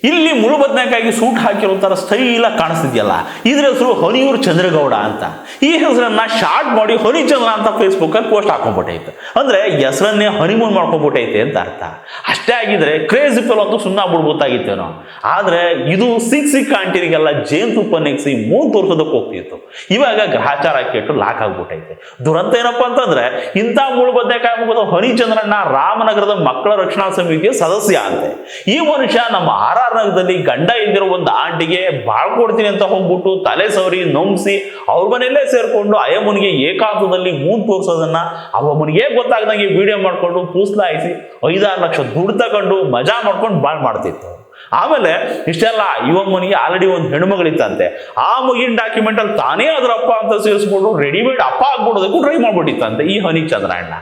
ಇಲ್ಲಿ ಮುಳು ಬದನೆಕಾಯಿಗೆ ಸೂಟ್ ಹಾಕಿರೋ ತರ ಸ್ಟೈಲಾಗಿ ಕಾಣಿಸ್ತಿದ್ಯಲ್ಲ, ಇದ್ರ ಹೆಸರು ಹೊನಿಯೂರು ಚಂದ್ರಗೌಡ ಅಂತ. ಈ ಹೆಸರನ್ನ ಶಾರ್ಟ್ ಮಾಡಿ ಹನಿಚಂದ್ರ ಅಂತ ಫೇಸ್ಬುಕ್ ಅಲ್ಲಿ ಪೋಸ್ಟ್ ಹಾಕೊಂಡ್ಬಿಟ್ಟೈತೆ. ಅಂದ್ರೆ ಹೆಸರನ್ನೇ ಹನಿಮೂನ್ ಮಾಡ್ಕೊಂಡ್ಬಿಟ್ಟೈತೆ ಅಂತ ಅರ್ಥ. ಅಷ್ಟೇ ಆಗಿದ್ರೆ ಕ್ರೇಜಿ ಫೆಲೋ ಅಂತೂ ಸುಮ್ಮನೆ ಬಿಡ್ಬೋದಾಗಿತ್ತೇನೋ. ಆದ್ರೆ ಇದು ಸಿಕ್ಕ ಆಂಟಿರಿಗೆಲ್ಲ ಜೇನುತುಪ್ಪ ನೆಗ್ಸಿ ಮೂನ್ ತೋರ್ಸೋದಕ್ಕೆ ಹೋಗ್ತಿತ್ತು. ಇವಾಗ ಗ್ರಹಚಾರ ಕೆಟ್ಟು ಲಾಕ್ ಆಗ್ಬಿಟ್ಟೈತೆ. ದುರಂತ ಏನಪ್ಪಾ ಅಂತಂದ್ರೆ, ಇಂಥ ಮುಳು ಬದನೆಕಾಯಿ ಮುಗಿದ ಹನಿಚಂದ್ರಣ್ಣ ರಾಮನಗರದ ಮಕ್ಕಳ ರಕ್ಷಣಾ ಸಮಿತಿಯ ಸದಸ್ಯ ಅಂತೆ. ಈ ಮನುಷ್ಯ ನಮ್ಮ ನಗರದಲ್ಲಿ ಗಂಡ ಇದ್ದಿರೋ ಒಂದು ಆಂಟಿಗೆ ಬಾಳ್ಕೊಡ್ತೀನಿ ಅಂತ ಹೋಗ್ಬಿಟ್ಟು ತಲೆ ಸವರಿ ನೊಂಬಿಸಿ ಅವ್ರ ಮನೆಯಲ್ಲೇ ಸೇರ್ಕೊಂಡು ಅಯ್ಯಮ್ಮನಿಗೆ ಏಕಾಂತದಲ್ಲಿ ಮೂನ್ ತೋರ್ಸೋದನ್ನ ಅವಮ್ಮನಿಗೆ ಗೊತ್ತಾಗದಂಗೆ ವಿಡಿಯೋ ಮಾಡ್ಕೊಂಡು ಪೂಸ್ಲಾಯಿಸಿ 5-6 ಲಕ್ಷ ದುಡ್ಡು ತಗೊಂಡು ಮಜಾ ಮಾಡ್ಕೊಂಡು ಬಾಳ್ ಮಾಡ್ತಿತ್ತು. ಆಮೇಲೆ ಇಷ್ಟೆಲ್ಲ ಇವಮ್ಮನಿಗೆ ಆಲ್ರೆಡಿ ಒಂದು ಹೆಣ್ಮಗಳಿತ್ತಂತೆ. ಆ ಮಗಿನ ಡಾಕ್ಯುಮೆಂಟ್ ಅಲ್ಲಿ ತಾನೇ ಅದ್ರ ಅಪ್ಪ ಅಂತ ಸೇರಿಸ್ಬಿಟ್ಟು ರೆಡಿಮೇಡ್ ಅಪ್ಪ ಆಗ್ಬಿಡೋದಕ್ಕೂ ಟ್ರೈ ಮಾಡ್ಬಿಟ್ಟಿತ್ತಂತೆ ಈ ಹನಿಚಂದ್ರಣ್ಣ.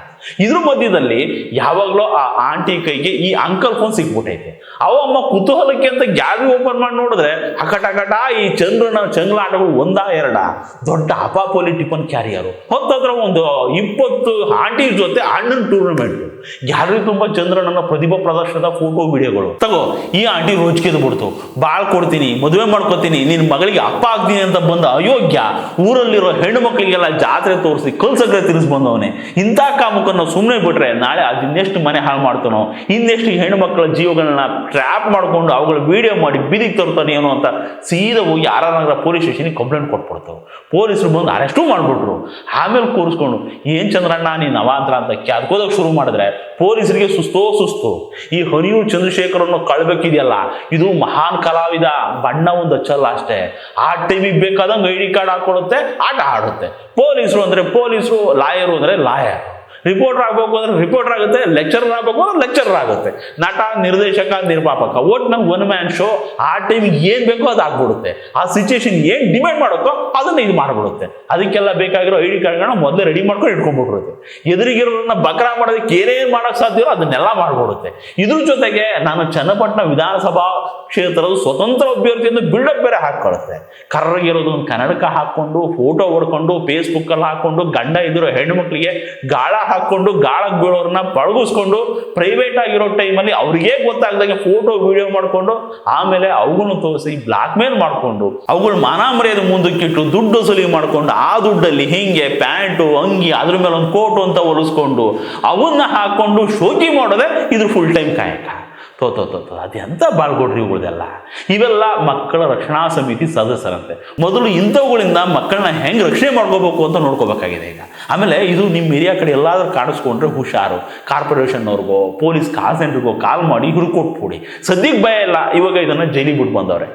ಇದ್ರ ಮಧ್ಯದಲ್ಲಿ ಯಾವಾಗ್ಲೂ ಆ ಆಂಟಿ ಕೈಗೆ ಈ ಅಂಕಲ್ ಫೋನ್ ಸಿಕ್ಬಿಟ್ಟೈತೆ. ಅವಮ್ಮ ಕುತೂಹಲಕ್ಕೆ ಅಂತ ಗ್ಯಾಲರಿ ಓಪನ್ ಮಾಡಿ ನೋಡಿದ್ರೆ ಅಕಟ ಈ ಚಂಗ್ಲಾಟಗಳು 1-2 ದೊಡ್ಡ ಅಪಾಪೋಲಿ ಟಿಫನ್ ಕ್ಯಾರಿಯರು, ಹೊತ್ತತ್ರ ಒಂದು 20 ಆಂಟಿ ಜೊತೆ ಅಣ್ಣನ ಟೂರ್ನಮೆಂಟ್. ಗ್ಯಾಲರಿ ತುಂಬಾ ಚಂದ್ರಣ್ಣನ ಪ್ರತಿಭಾ ಪ್ರದರ್ಶನದ ಫೋಟೋ ವಿಡಿಯೋಗಳು. ತಗೋ, ಈ ಆಂಟಿ ರೋಜಿಕೆದು ಬಿಡ್ತು, ಬಾಳ್ ಕೊಡ್ತೀನಿ, ಮದುವೆ ಮಾಡ್ಕೋತೀನಿ, ನಿನ್ ಮಗಳಿಗೆ ಅಪ್ಪ ಆಗ್ತೀನಿ ಅಂತ ಬಂದ ಅಯೋಗ್ಯ ಊರಲ್ಲಿರೋ ಹೆಣ್ಣು ಮಕ್ಕಳಿಗೆಲ್ಲ ಜಾತ್ರೆ ತೋರಿಸಿ ಕಲ್ಸಗ್ರೆ ತಿರ್ಸ್ ಬಂದವನೇ. ಇಂಥ ಕಾಮಕ್ಕನ್ನು ಸುಮ್ಮನೆ ಬಿಟ್ರೆ ನಾಳೆ ಇನ್ನೆಷ್ಟು ಮನೆ ಹಾಳು ಮಾಡ್ತಾನೋ, ಇನ್ನೆಷ್ಟು ಹೆಣ್ಣು ಮಕ್ಕಳ ಜೀವಗಳನ್ನ ಟ್ರ್ಯಾಪ್ ಮಾಡ್ಕೊಂಡು ಅವುಗಳ ವಿಡಿಯೋ ಮಾಡಿ ಬೀದಿಗೆ ತರ್ತಾನೆ ಏನೋ ಅಂತ ಸೀದಾ ಹೋಗಿ ನಗರ ಪೊಲೀಸ್ ಸ್ಟೇಷನ್ಗೆ ಕಂಪ್ಲೇಂಟ್ ಕೊಟ್ಬಿಡ್ತಾವೆ. ಪೊಲೀಸರು ಬಂದು ಅರೆಸ್ಟು ಮಾಡ್ಬಿಟ್ರು. ಆಮೇಲೆ ಕೂರಿಸ್ಕೊಂಡು ಏನ್ ಚಂದ್ರಣ್ಣ ನೀನ್ ಅವಾಂತರ ಅಂತ ಕ್ಯಾದ್ಕೋದಕ್ಕೆ ಶುರು ಮಾಡಿದ್ರೆ ಪೊಲೀಸರಿಗೆ ಸುಸ್ತು. ಈ ಹೊನಿಯೂರು ಚಂದ್ರಶೇಖರ್ ಅನ್ನೋ ಕಳ್ಬೇಕಿದೆಯಲ್ಲ, ಇದು ಮಹಾನ್ ಕಲಾವಿದ, ಬಣ್ಣ ಒಂದು ಹಚ್ಚಲ್ಲ ಅಷ್ಟೇ. ಆ ಟೈಮಿಗೆ ಬೇಕಾದಂಗೆ ID ಕಾರ್ಡ್ ಹಾಕೊಳ್ಳುತ್ತೆ, ಆಟ ಆಡುತ್ತೆ. ಪೊಲೀಸರು ಅಂದ್ರೆ ಪೊಲೀಸರು, ಲಾಯರು ಅಂದ್ರೆ ಲಾಯರ್. ರಿಪೋರ್ಟರ್ ಆಗ್ಬೇಕು ಅಂದ್ರೆ ರಿಪೋರ್ಟರ್ ಆಗುತ್ತೆ, ಲೆಕ್ಚರರ್ ಆಗ್ಬೇಕು ಅಂದ್ರೆ ಲೆಕ್ಚರರ್ ಆಗುತ್ತೆ, ನಟ, ನಿರ್ದೇಶಕ, ನಿರ್ಮಾಪಕ, ಒಟ್ಟು ಒನ್ ಮ್ಯಾನ್ ಶೋ. ಆ ಟೈಮಿಗೆ ಏನ್ ಬೇಕೋ ಅದು ಆಗ್ಬಿಡುತ್ತೆ. ಆ ಸಿಚುಯೇಷನ್ ಏನ್ ಡಿಮ್ಯಾಂಡ್ ಮಾಡುತ್ತೋ ಅದನ್ನ ಇದು ಮಾಡ್ಬಿಡುತ್ತೆ. ಅದಕ್ಕೆಲ್ಲ ಬೇಕಾಗಿರೋ ID ಕಾರ್ಡ್ಗಳನ್ನ ಮೊದಲೇ ರೆಡಿ ಮಾಡ್ಕೊಂಡು ಇಟ್ಕೊಂಡ್ಬಿಟ್ಟಿರುತ್ತೆ. ಎದುರಿಗಿರೋರನ್ನ ಬಕ್ರಾ ಮಾಡೋದಕ್ಕೆ ಏನೇನ್ ಮಾಡಕ್ ಸಾಧ್ಯವೋ ಅದನ್ನೆಲ್ಲ ಮಾಡ್ಬಿಡುತ್ತೆ. ಇದ್ರ ಜೊತೆಗೆ ನಾನು ಚನ್ನಪಟ್ಟಣ ವಿಧಾನಸಭಾ ಕ್ಷೇತ್ರದ ಸ್ವತಂತ್ರ ಅಭ್ಯರ್ಥಿಯಿಂದ ಬಿಲ್ಡಪ್ ಬೇರೆ ಹಾಕೊಳ್ಳುತ್ತೆ. ಕರ್ರಗಿರೋದು ಒಂದು ಕನ್ನಡಕ ಹಾಕೊಂಡು ಫೋಟೋ ಹೊಡ್ಕೊಂಡು ಫೇಸ್ಬುಕ್ ಅಲ್ಲಿ ಹಾಕೊಂಡು ಗಂಡ ಇದ್ದಿರೋ ಹೆಣ್ಣು ಮಕ್ಕಳಿಗೆ ಗಾಳ ಹಾಕೊಂಡು ಗಾಳಕ್ಕೆ ಬೀಳೋರನ್ನ ಪಳಗಿಸ್ಕೊಂಡು ಪ್ರೈವೇಟ್ ಆಗಿರೋ ಟೈಮಲ್ಲಿ ಅವ್ರಿಗೆ ಗೊತ್ತಾಗ್ದಂಗೆ ಫೋಟೋ ವಿಡಿಯೋ ಮಾಡ್ಕೊಂಡು ಆಮೇಲೆ ಅವುಗಳನ್ನು ತೋರಿಸಿ ಬ್ಲಾಕ್ ಮೇಲ್ ಮಾಡ್ಕೊಂಡು ಅವುಗಳು ಮಾನ ಮರ್ಯಾದೆ ಮುಂದಕ್ಕಿಟ್ಟು ದುಡ್ಡು ವಸೂಲಿ ಮಾಡ್ಕೊಂಡು ಆ ದುಡ್ಡಲ್ಲಿ ಹಿಂಗೆ ಪ್ಯಾಂಟು ಅಂಗಿ ಅದ್ರ ಮೇಲೆ ಒಂದು ಕೋಟು ಅಂತ ಹೊಲಿಸ್ಕೊಂಡು ಅವನ್ನ ಹಾಕೊಂಡು ಶೋಕಿ ಮಾಡೋದೇ ಇದು ಫುಲ್ ಟೈಮ್ ಕಾಯಕ. ಅದೆಂತ ಬಾಳ್ಕೊಡ್ರಿ ಇವುಗಳದೆಲ್ಲ. ಇವೆಲ್ಲ ಮಕ್ಕಳ ರಕ್ಷಣಾ ಸಮಿತಿ ಸದಸ್ಯರಂತೆ. ಮೊದಲು ಇಂಥವುಗಳಿಂದ ಮಕ್ಕಳನ್ನ ಹೆಂಗೆ ರಕ್ಷಣೆ ಮಾಡ್ಕೋಬೇಕು ಅಂತ ನೋಡ್ಕೋಬೇಕಾಗಿದೆ ಈಗ. ಆಮೇಲೆ ಇದು ನಿಮ್ಮ ಏರಿಯಾ ಕಡೆ ಎಲ್ಲಾದ್ರೂ ಕಾಣಿಸ್ಕೊಂಡ್ರೆ ಹುಷಾರು. ಕಾರ್ಪೊರೇಷನ್ನವ್ರಿಗೋ ಪೊಲೀಸ್ ಕಾಲ್ ಸೆಂಟ್ರಿಗೋ ಕಾಲ್ ಮಾಡಿ ಹುಡುಕೊಟ್ಬಿಡಿ. ಸದ್ಯಕ್ಕೆ ಭಯ ಇಲ್ಲ, ಇವಾಗ ಇದನ್ನ ಜೈಲಿಗೆ ಬಿಟ್ಟು ಬಂದವ್ರೆ.